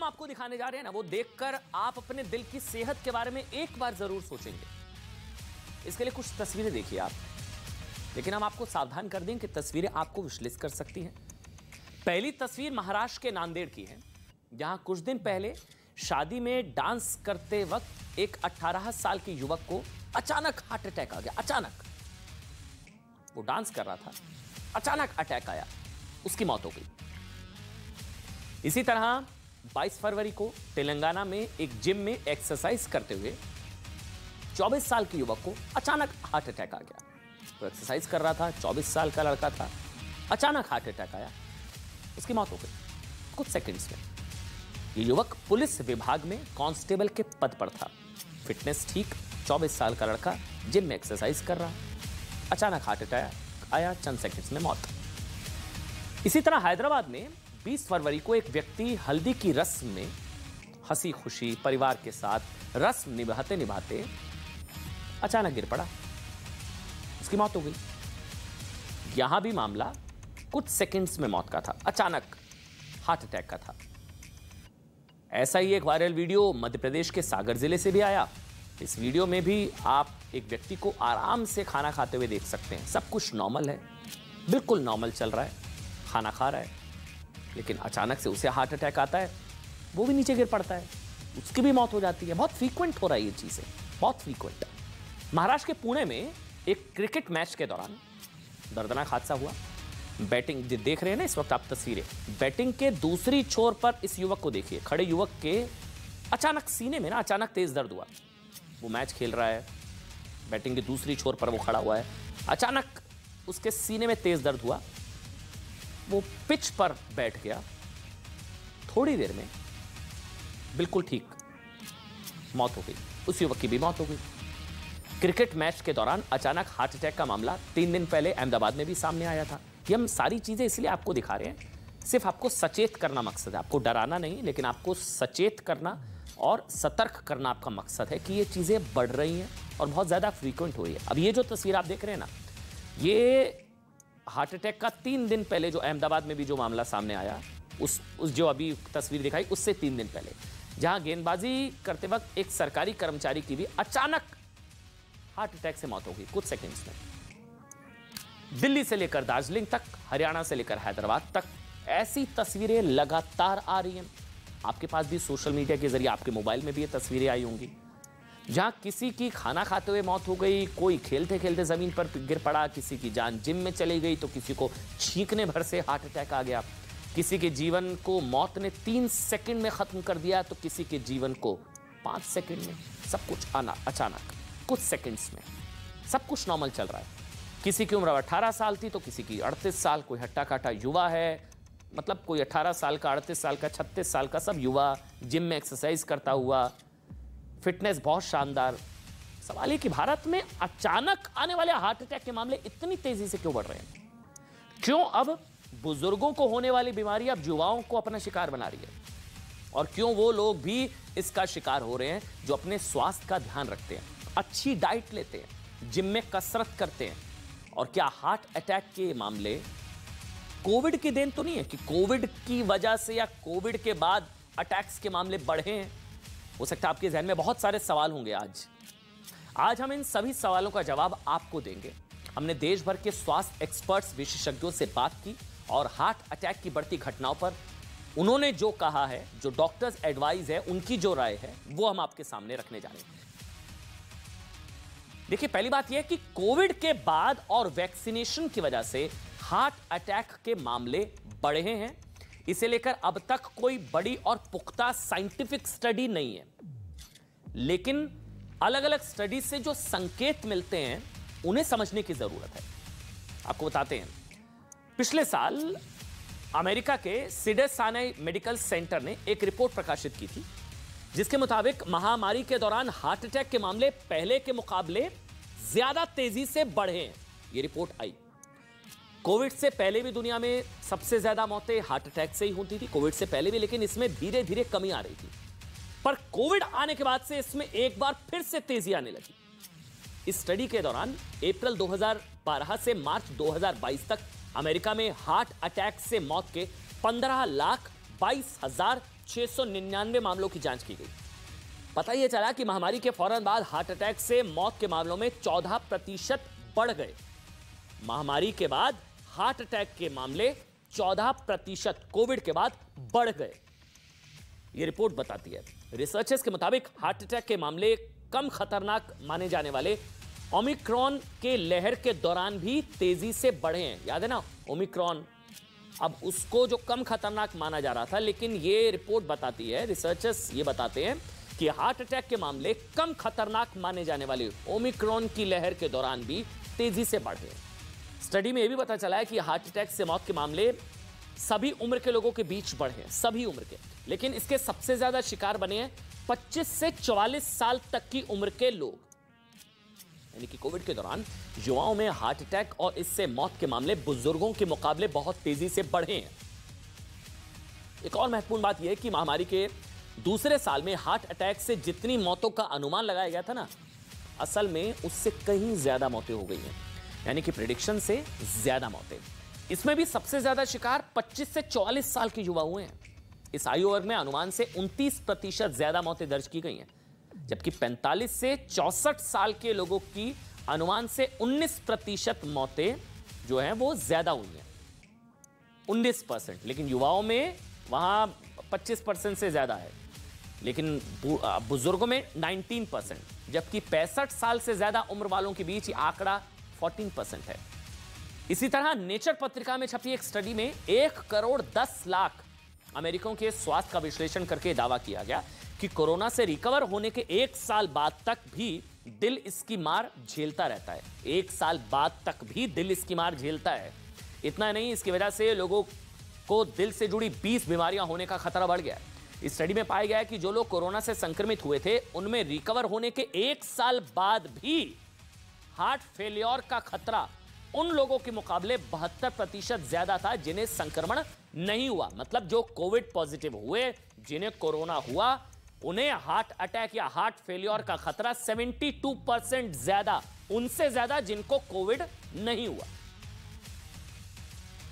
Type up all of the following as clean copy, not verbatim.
हम आपको दिखाने जा रहे हैं ना, वो देखकर आप अपने दिल की सेहत के बारे में एक बार जरूर सोचेंगे। इसके लिए कुछ तस्वीरें देखिए आप, लेकिन हम आपको सावधान कर दें कि तस्वीरें आपको विश्लेषित कर सकती हैं। पहली तस्वीर महाराष्ट्र के नांदेड़ की है, जहां कुछ दिन पहले शादी में डांस करते वक्त एक 18 साल के युवक को अचानक हार्ट अटैक आ गया। अचानक वो डांस कर रहा था, अचानक अटैक आया, उसकी मौत हो गई। इसी तरह 22 फरवरी को तेलंगाना में एक जिम में एक्सरसाइज करते हुए 24 साल के युवक को अचानक हार्ट अटैक आ गया। तो एक्सरसाइज कर रहा था, 24 साल का लड़का था, अचानक हार्ट अटैक आया, उसकी मौत हो गई कुछ सेकंड्स में। ये युवक पुलिस विभाग में कांस्टेबल के पद पर था, फिटनेस ठीक, 24 साल का लड़का, जिम में एक्सरसाइज कर रहा, अचानक हार्ट अटैक आया, चंद सेकंड्स में मौत। इसी तरह हैदराबाद में 20 फरवरी को एक व्यक्ति हल्दी की रस्म में हंसी खुशी परिवार के साथ रस्म निभाते निभाते अचानक गिर पड़ा, उसकी मौत हो गई। यहां भी मामला कुछ सेकंड्स में मौत का था, अचानक हार्ट अटैक का था। ऐसा ही एक वायरल वीडियो मध्य प्रदेश के सागर जिले से भी आया। इस वीडियो में भी आप एक व्यक्ति को आराम से खाना खाते हुए देख सकते हैं। सब कुछ नॉर्मल है, बिल्कुल नॉर्मल चल रहा है, खाना खा रहा है, लेकिन अचानक से उसे हार्ट अटैक आता है, वो भी नीचे गिर पड़ता है, उसकी भी मौत हो जाती है। बहुत फ्रीक्वेंट हो रहा है ये चीजें, बहुत फ्रीक्वेंट। महाराष्ट्र के पुणे में एक क्रिकेट मैच के दौरान दर्दनाक हादसा हुआ। बैटिंग देख रहे हैं ना इस वक्त आप तस्वीरें, बैटिंग के दूसरी छोर पर इस युवक को देखिए, खड़े युवक के अचानक सीने में ना अचानक तेज दर्द हुआ। वो मैच खेल रहा है, बैटिंग की दूसरी छोर पर वो खड़ा हुआ है, अचानक उसके सीने में तेज दर्द हुआ, वो पिच पर बैठ गया, थोड़ी देर में बिल्कुल ठीक, मौत हो गई। उस युवक की भी मौत हो गई। क्रिकेट मैच के दौरान अचानक हार्ट अटैक का मामला 3 दिन पहले अहमदाबाद में भी सामने आया था। ये हम सारी चीजें इसलिए आपको दिखा रहे हैं, सिर्फ आपको सचेत करना मकसद है, आपको डराना नहीं, लेकिन आपको सचेत करना और सतर्क करना आपका मकसद है कि ये चीजें बढ़ रही हैं और बहुत ज्यादा फ्रीक्वेंट हो रही है। अब ये जो तस्वीर आप देख रहे हैं ना, ये हार्ट अटैक का 3 दिन पहले जो अहमदाबाद में भी जो मामला सामने आया, उस जो अभी तस्वीर दिखाई उससे 3 दिन पहले, जहां गेंदबाजी करते वक्त एक सरकारी कर्मचारी की भी अचानक हार्ट अटैक से मौत हो गई कुछ सेकंड्स में। दिल्ली से लेकर दार्जिलिंग तक, हरियाणा से लेकर हैदराबाद तक ऐसी तस्वीरें लगातार आ रही हैं। आपके पास भी सोशल मीडिया के जरिए आपके मोबाइल में भी ये तस्वीरें आई होंगी, जहां किसी की खाना खाते हुए मौत हो गई, कोई खेलते खेलते जमीन पर गिर पड़ा, किसी की जान जिम में चली गई, तो किसी को छींकने भर से हार्ट अटैक आ गया, किसी के जीवन को मौत ने 3 सेकंड में खत्म कर दिया, तो किसी के जीवन को 5 सेकंड में। सब कुछ आना अचानक कुछ सेकंड्स में, सब कुछ नॉर्मल चल रहा है। किसी की उम्र 18 साल थी तो किसी की 38 साल, कोई हट्टा काटा युवा है, मतलब कोई 18 साल का, 38 साल का, 36 साल का, सब युवा, जिम में एक्सरसाइज करता हुआ, फिटनेस बहुत शानदार। सवाल ये कि भारत में अचानक आने वाले हार्ट अटैक के मामले इतनी तेजी से क्यों बढ़ रहे हैं? क्यों अब बुजुर्गों को होने वाली बीमारी अब युवाओं को अपना शिकार बना रही है? और क्यों वो लोग भी इसका शिकार हो रहे हैं जो अपने स्वास्थ्य का ध्यान रखते हैं, अच्छी डाइट लेते हैं, जिम में कसरत करते हैं? और क्या हार्ट अटैक के मामले कोविड की देन तो नहीं है कि कोविड की वजह से या कोविड के बाद अटैक्स के मामले बढ़े हैं? हो सकता है आपके जहन में बहुत सारे सवाल होंगे। आज हम इन सभी सवालों का जवाब आपको देंगे। हमने देश भर के स्वास्थ्य एक्सपर्ट्स, विशेषज्ञों से बात की और हार्ट अटैक की बढ़ती घटनाओं पर उन्होंने जो कहा है, जो डॉक्टर्स एडवाइस है, उनकी जो राय है, वो हम आपके सामने रखने जा रहे हैं। देखिए, पहली बात यह कि कोविड के बाद और वैक्सीनेशन की वजह से हार्ट अटैक के मामले बढ़े हैं। इसे लेकर अब तक कोई बड़ी और पुख्ता साइंटिफिक स्टडी नहीं है, लेकिन अलग अलग स्टडी से जो संकेत मिलते हैं उन्हें समझने की जरूरत है। आपको बताते हैं, पिछले साल अमेरिका के सिडर-साइनाई मेडिकल सेंटर ने एक रिपोर्ट प्रकाशित की थी, जिसके मुताबिक महामारी के दौरान हार्ट अटैक के मामले पहले के मुकाबले ज्यादा तेजी से बढ़े हैं। यह रिपोर्ट आई। कोविड से पहले भी दुनिया में सबसे ज्यादा मौतें हार्ट अटैक से ही होती थी, कोविड से पहले भी, लेकिन इसमें धीरे धीरे कमी आ रही थी। पर कोविड आने के बाद से इसमें एक बार फिर से तेजी आने लगी। इस स्टडी के दौरान अप्रैल 2012 से मार्च 2022 तक अमेरिका में हार्ट अटैक से मौत के 15,22,000 699 मामलों की जांच की गई। पता यह चला कि महामारी के फौरन बाद हार्ट अटैक से मौत के मामलों में 14% बढ़ गए। महामारी के बाद हार्ट अटैक के मामले 14% कोविड के बाद बढ़ गए, यह रिपोर्ट बताती है। रिसर्चर्स के मुताबिक हार्ट अटैक के मामले कम खतरनाक माने जाने वाले ओमिक्रॉन के लहर के दौरान भी तेजी से बढ़े हैं। याद है ना ओमिक्रॉन, अब उसको जो कम खतरनाक माना जा रहा था, लेकिन ये रिपोर्ट बताती है, रिसर्चर्स ये बताते हैं कि हार्ट अटैक के मामले कम खतरनाक माने जाने वाले ओमिक्रॉन की लहर के दौरान भी तेजी से बढ़े हैं। स्टडी में यह भी पता चला है कि हार्ट अटैक से मौत के मामले सभी उम्र के लोगों के बीच बढ़े हैं, सभी उम्र के, लेकिन इसके सबसे ज्यादा शिकार बने हैं 25 से 44 साल तक की उम्र के लोग। यानी कि कोविड के दौरान युवाओं में हार्ट अटैक और इससे मौत के मामले बुजुर्गों के मुकाबले बहुत तेजी से बढ़े हैं। एक और महत्वपूर्ण बात यह है कि महामारी के दूसरे साल में हार्ट अटैक से जितनी मौतों का अनुमान लगाया गया था ना, असल में उससे कहीं ज्यादा मौतें हो गई हैं। यानी कि प्रेडिक्शन से ज्यादा मौतें। इसमें भी सबसे ज्यादा शिकार 25 से 44 साल के युवा हुए हैं। इस आयु वर्ग में अनुमान से 29% ज्यादा मौतें दर्ज की गई हैं, जबकि 45 से 64 साल के लोगों की अनुमान से 19% मौतें जो हैं वो ज्यादा हुई हैं, 19%। लेकिन युवाओं में वहां 25% से ज्यादा है, लेकिन बुजुर्गों में 19%, जबकि 65 साल से ज्यादा उम्र वालों के बीच आंकड़ा 14% है। इसी तरह नेचर पत्रिका में छपी एक स्टडी में 1,10,00,000 अमेरिकियों के स्वास्थ्य का विश्लेषण करके दावा किया गया कि कोरोना से रिकवर होने के 1 साल बाद तक भी दिल इसकी मार झेलता रहता है। 1 साल बाद तक भी दिल इसकी मार झेलता है। इतना नहीं, इसकी वजह से लोगों को दिल से जुड़ी 20 बीमारियां होने का खतरा बढ़ गया है। इस स्टडी में पाया गया है कि जो लोग कोरोना से संक्रमित हुए थे, उनमें रिकवर होने के 1 साल बाद भी हार्ट फेलियर का खतरा उन लोगों के मुकाबले 72% ज्यादा था जिन्हें संक्रमण नहीं हुआ। मतलब जो कोविड पॉजिटिव हुए, जिन्हें कोरोना हुआ, उन्हें हार्ट अटैक या हार्ट फेलियर का खतरा 72% ज्यादा, उनसे ज्यादा जिनको कोविड नहीं हुआ।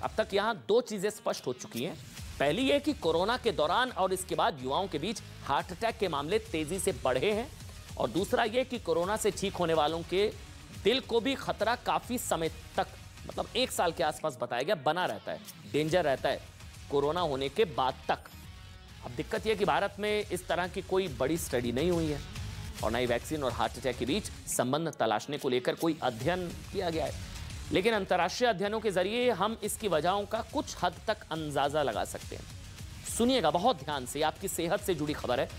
अब तक यहां 2 चीजें स्पष्ट हो चुकी हैं। पहली यह कि कोरोना के दौरान और इसके बाद युवाओं के बीच हार्ट अटैक के मामले तेजी से बढ़े हैं, और दूसरा यह कि कोरोना से ठीक होने वालों के दिल को भी खतरा काफी समय तक, मतलब 1 साल के आसपास बताया गया, बना रहता है, डेंजर रहता है कोरोना होने के बाद तक। अब दिक्कत यह कि भारत में इस तरह की कोई बड़ी स्टडी नहीं हुई है, और ना ही वैक्सीन और हार्ट अटैक के बीच संबंध तलाशने को लेकर कोई अध्ययन किया गया है। लेकिन अंतर्राष्ट्रीय अध्ययनों के जरिए हम इसकी वजहों का कुछ हद तक अंदाजा लगा सकते हैं। सुनिएगा बहुत ध्यान से, आपकी सेहत से जुड़ी खबर है।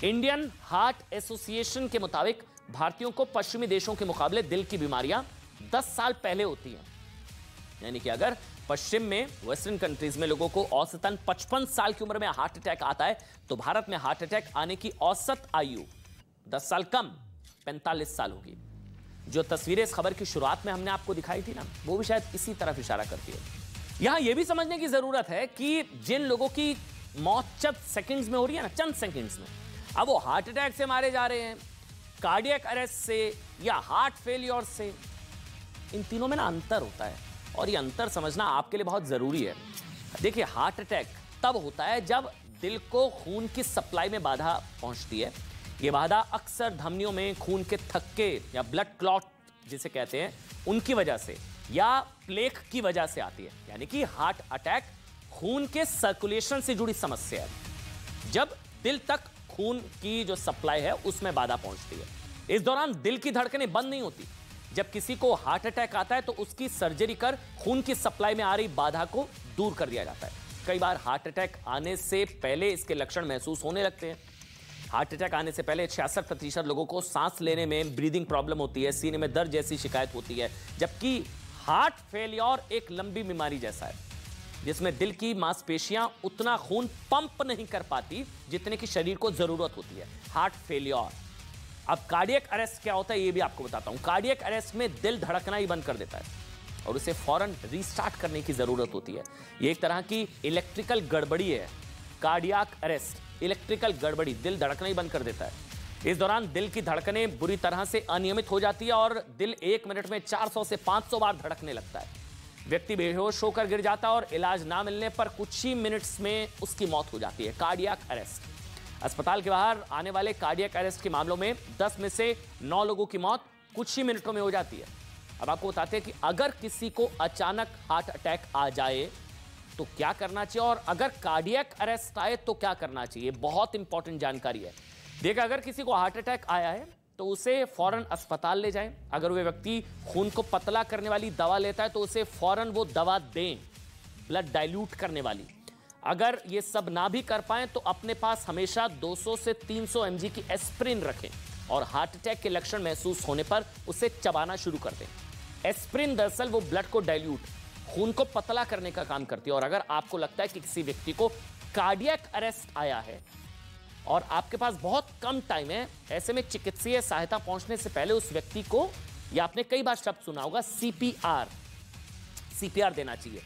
इंडियन हार्ट एसोसिएशन के मुताबिक भारतीयों को पश्चिमी देशों के मुकाबले दिल की बीमारियां 10 साल पहले होती हैं। यानी कि अगर पश्चिम में, वेस्टर्न कंट्रीज में लोगों को औसतन 55 साल की उम्र में हार्ट अटैक आता है, तो भारत में हार्ट अटैक आने की औसत आयु 10 साल कम 45 साल होगी। जो तस्वीरें इस खबर की शुरुआत में हमने आपको दिखाई थी ना, वो भी शायद इसी तरफ इशारा करती है। यहां यह भी समझने की जरूरत है कि जिन लोगों की मौत चंद सेकंड्स में हो रही है ना, चंद सेकंड्स में, अब वो हार्ट अटैक से मारे जा रहे हैं, कार्डियक अरेस्ट से या हार्ट फेलियर से, इन तीनों में ना अंतर होता है, और ये अंतर समझना आपके लिए बहुत जरूरी है। देखिए, हार्ट अटैक तब होता है जब दिल को खून की सप्लाई में बाधा पहुंचती है। ये बाधा अक्सर धमनियों में खून के थक्के या ब्लड क्लॉट जिसे कहते हैं, उनकी वजह से या प्लेक की वजह से आती है। यानी कि हार्ट अटैक खून के सर्कुलेशन से जुड़ी समस्या है। जब दिल तक खून की जो सप्लाई है उसमें बाधा पहुंचती है, इस दौरान दिल की धड़कनें बंद नहीं होती। जब किसी को हार्ट अटैक आता है तो उसकी सर्जरी कर खून की सप्लाई में आ रही बाधा को दूर कर दिया जाता है। कई बार हार्ट अटैक आने से पहले इसके लक्षण महसूस होने लगते हैं। हार्ट अटैक आने से पहले 66% लोगों को सांस लेने में ब्रीदिंग प्रॉब्लम होती है, सीने में दर्द जैसी शिकायत होती है। जबकि हार्ट फेलियर एक लंबी बीमारी जैसा है जिसमें दिल की मांसपेशियां उतना खून पंप नहीं कर पाती जितने की शरीर को जरूरत होती है। Heart failure. अब कार्डियक अरेस्ट क्या होता है ये भी आपको बताता हूं। कार्डियक अरेस्ट में दिल धड़कना ही बंद कर देता है और उसे फौरन रीस्टार्ट करने की जरूरत होती है। ये एक तरह की इलेक्ट्रिकल गड़बड़ी है। कार्डियक अरेस्ट इलेक्ट्रिकल गड़बड़ी, दिल धड़कना ही बंद कर देता है। इस दौरान दिल की धड़कनें बुरी तरह से अनियमित हो जाती है और दिल 1 मिनट में 400 से 500 बार धड़कने लगता है। व्यक्ति बेहोश होकर गिर जाता है और इलाज ना मिलने पर कुछ ही मिनट्स में उसकी मौत हो जाती है, कार्डियक अरेस्ट। अस्पताल के बाहर आने वाले कार्डियक अरेस्ट के मामलों में 10 में से 9 लोगों की मौत कुछ ही मिनटों में हो जाती है। अब आपको बताते हैं कि अगर किसी को अचानक हार्ट अटैक आ जाए तो क्या करना चाहिए, और अगर कार्डियक अरेस्ट आए तो क्या करना चाहिए। बहुत इंपॉर्टेंट जानकारी है। देखिए, अगर किसी को हार्ट अटैक आया है तो उसे फौरन अस्पताल ले जाएं। अगर वह व्यक्ति खून को पतला करने वाली दवा लेता है तो उसे फौरन वो दवा दें, ब्लड डाइल्यूट करने वाली। अगर ये सब ना भी कर पाएं तो अपने पास हमेशा 200 से 300 mg की एस्प्रिन रखें और हार्ट अटैक के लक्षण महसूस होने पर उसे चबाना शुरू कर दें। एस्प्रिन दरअसल वो ब्लड को डाइल्यूट, खून को पतला करने का काम करती है। और अगर आपको लगता है कि किसी व्यक्ति को कार्डियक अरेस्ट आया है और आपके पास बहुत कम टाइम है, ऐसे में चिकित्सीय सहायता पहुंचने से पहले उस व्यक्ति को, या आपने कई बार शब्द सुना होगा, सीपीआर देना चाहिए।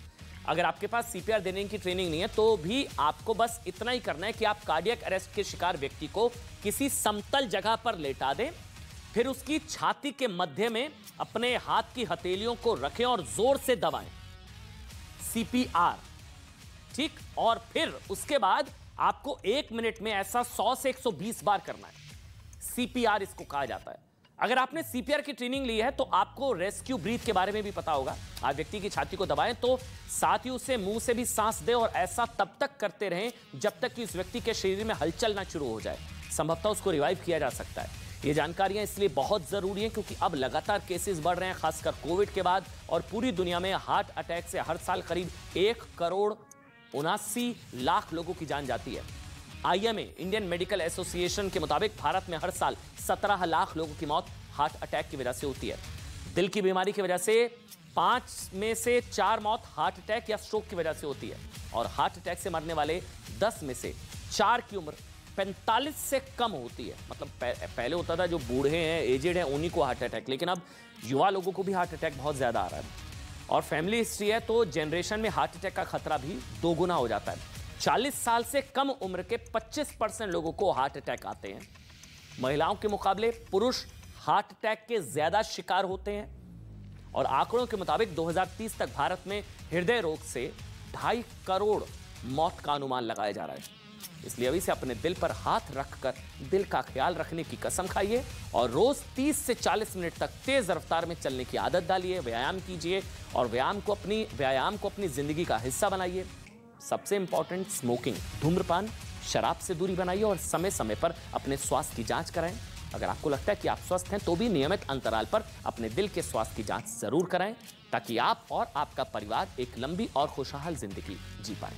अगर आपके पास सीपीआर देने की ट्रेनिंग नहीं है तो भी आपको बस इतना ही करना है कि आप कार्डियक अरेस्ट के शिकार व्यक्ति को किसी समतल जगह पर लेटा दें, फिर उसकी छाती के मध्य में अपने हाथ की हथेलियों को रखें और जोर से दबाएं, सीपीआर, ठीक। और फिर उसके बाद आपको 1 मिनट में ऐसा 100 से 120 बार करना है। सीपीआर इसको कहा जाता है। अगर आपने सीपीआर की ट्रेनिंग ली है तो आपको रेस्क्यू ब्रीथ के बारे में भी पता होगा। आप व्यक्ति की छाती को दबाएं तो साथ ही उसे मुंह से भी सांस दें, और ऐसा तब तक करते रहें जब तक कि उस व्यक्ति के शरीर में हलचल ना शुरू हो जाए। संभवतः उसको रिवाइव किया जा सकता है। ये जानकारियां इसलिए बहुत जरूरी हैं क्योंकि अब लगातार केसेस बढ़ रहे हैं, खासकर कोविड के बाद, और पूरी दुनिया में हार्ट अटैक से हर साल करीब 1,79,00,000 लोगों की जान जाती है। आईएमए, इंडियन मेडिकल एसोसिएशन के मुताबिक भारत में हर साल 17 लाख लोगों की मौत हार्ट अटैक की वजह से होती है। दिल की बीमारी की वजह से 5 में से 4 मौत हार्ट अटैक या स्ट्रोक की वजह से होती है, और हार्ट अटैक से मरने वाले 10 में से 4 की उम्र 45 से कम होती है। मतलब पहले होता था जो बूढ़े हैं, एजेड हैं, उन्हीं को हार्ट अटैक, लेकिन अब युवा लोगों को भी हार्ट अटैक बहुत ज्यादा आ रहा है। और फैमिली हिस्ट्री है तो जनरेशन में हार्ट अटैक का खतरा भी 2 गुना हो जाता है। 40 साल से कम उम्र के 25% लोगों को हार्ट अटैक आते हैं। महिलाओं के मुकाबले पुरुष हार्ट अटैक के ज्यादा शिकार होते हैं, और आंकड़ों के मुताबिक 2030 तक भारत में हृदय रोग से 2.5 करोड़ मौत का अनुमान लगाया जा रहा है। इसलिए अभी से अपने दिल पर हाथ रखकर दिल का ख्याल रखने की कसम खाइए और रोज 30 से 40 मिनट तक तेज रफ्तार में चलने की आदत डालिए, व्यायाम कीजिए, और व्यायाम को अपनी जिंदगी का हिस्सा बनाइए। सबसे इंपॉर्टेंट, स्मोकिंग, धूम्रपान, शराब से दूरी बनाइए, और समय समय पर अपने स्वास्थ्य की जांच कराएं। अगर आपको लगता है कि आप स्वस्थ हैं तो भी नियमित अंतराल पर अपने दिल के स्वास्थ्य की जांच जरूर कराएं, ताकि आप और आपका परिवार एक लंबी और खुशहाल जिंदगी जी पाए।